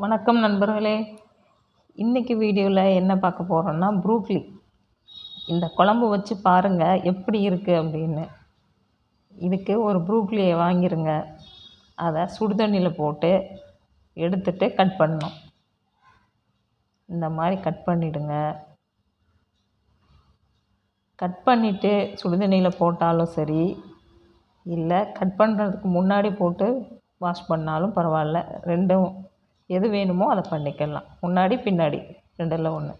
வணக்கம் நண்பர்களே. இன்றைக்கி வீடியோவில் என்ன பார்க்க போகிறோன்னா ப்ரூக்லி. இந்த குழம்பு வச்சு பாருங்கள் எப்படி இருக்குது அப்படின்னு. இதுக்கு ஒரு ப்ரூக்லியை வாங்கிருங்க. அதை சுடுதண்ணியில் போட்டு எடுத்துட்டு கட் பண்ணணும். இந்த மாதிரி கட் பண்ணிவிடுங்க. கட் பண்ணிவிட்டு சுடுதண்ணியில் போட்டாலும் சரி, இல்லை கட் பண்ணுறதுக்கு முன்னாடி போட்டு வாஷ் பண்ணாலும் பரவாயில்ல. ரெண்டும் எது வேணுமோ அதை பண்ணிக்கலாம். முன்னாடி பின்னாடி ரெண்டில் ஒன்று.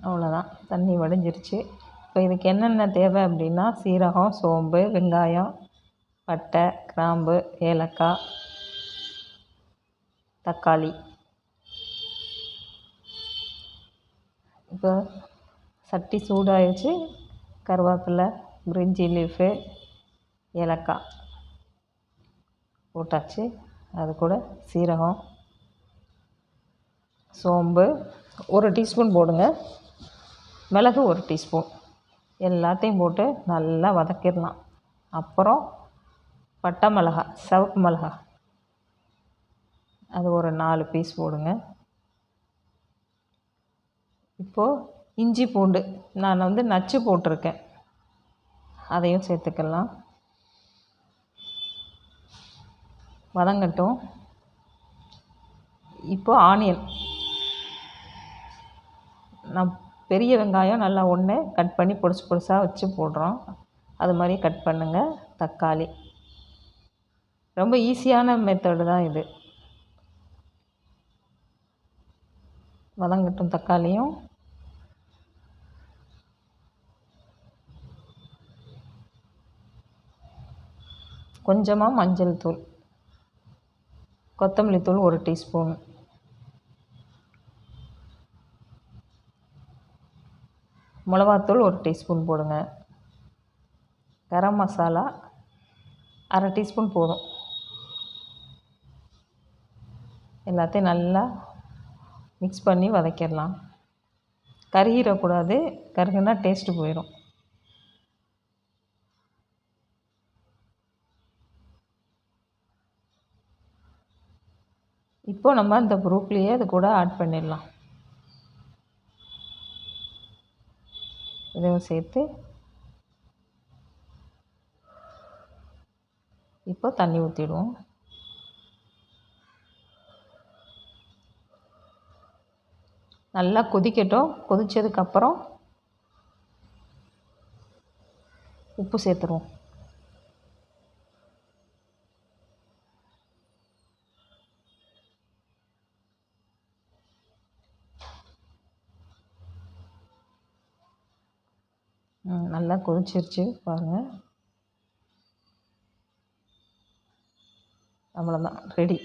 அவ்வளோதான், தண்ணி வடிஞ்சிருச்சு. இப்போ இதுக்கு என்னென்ன தேவை அப்படின்னா சீரகம், சோம்பு, வெங்காயம், பட்டை, கிராம்பு, ஏலக்காய், தக்காளி. இப்போ சட்டி சூடாகிடுச்சு. கருவேப்பிலை, பிரிஞ்சி லீஃபு, ஏலக்காய் போட்டாச்சு. அது கூட சீரகம், சோம்பு 1 டீஸ்பூன் போடுங்க, மிளகு 1 டீஸ்பூன், எல்லாத்தையும் போட்டு நல்லா வதக்கிடலாம். அப்புறம் பட்டை மிளகா, சிவப்பு மிளகா, அது ஒரு 4 பீஸ் போடுங்க. இப்போது இஞ்சி பூண்டு நான் நச்சு போட்டிருக்கேன், அதையும் சேர்த்துக்கலாம். வதங்கட்டும். இப்போது ஆனியன், நான் பெரிய வெங்காயம் நல்லா ஒன்று கட் பண்ணி பொடிசு பொடிசாக வச்சு போடுறோம், அது மாதிரி கட் பண்ணுங்கள். தக்காளி, ரொம்ப ஈஸியான மெத்தடு தான் இது. வதங்கட்டும் தக்காளியும். கொஞ்சமாக மஞ்சள் தூள், கொத்தமல்லி தூள் 1 டீஸ்பூன், மிளகாத்தூள் 1 டீஸ்பூன் போடுங்க. கரம் மசாலா 1/2 டீஸ்பூன் போதும். எல்லாத்தையும் நல்லா மிக்ஸ் பண்ணி வதக்கிடலாம். கருகிடக்கூடாது, கருகுனா டேஸ்ட்டு போயிடும். இப்போது நம்ம இந்த ப்ரூக்லியை அது கூட ஆட் பண்ணிடலாம். இதையும் சேர்த்து இப்போ தண்ணி ஊற்றிடுவோம். நல்லா கொதிக்கட்டும். கொதித்ததுக்கப்புறம் உப்பு சேர்த்துருவோம். நல்லா கொதிச்சிருச்சு பாருங்கள். அவ்வளோதான், ரெடி.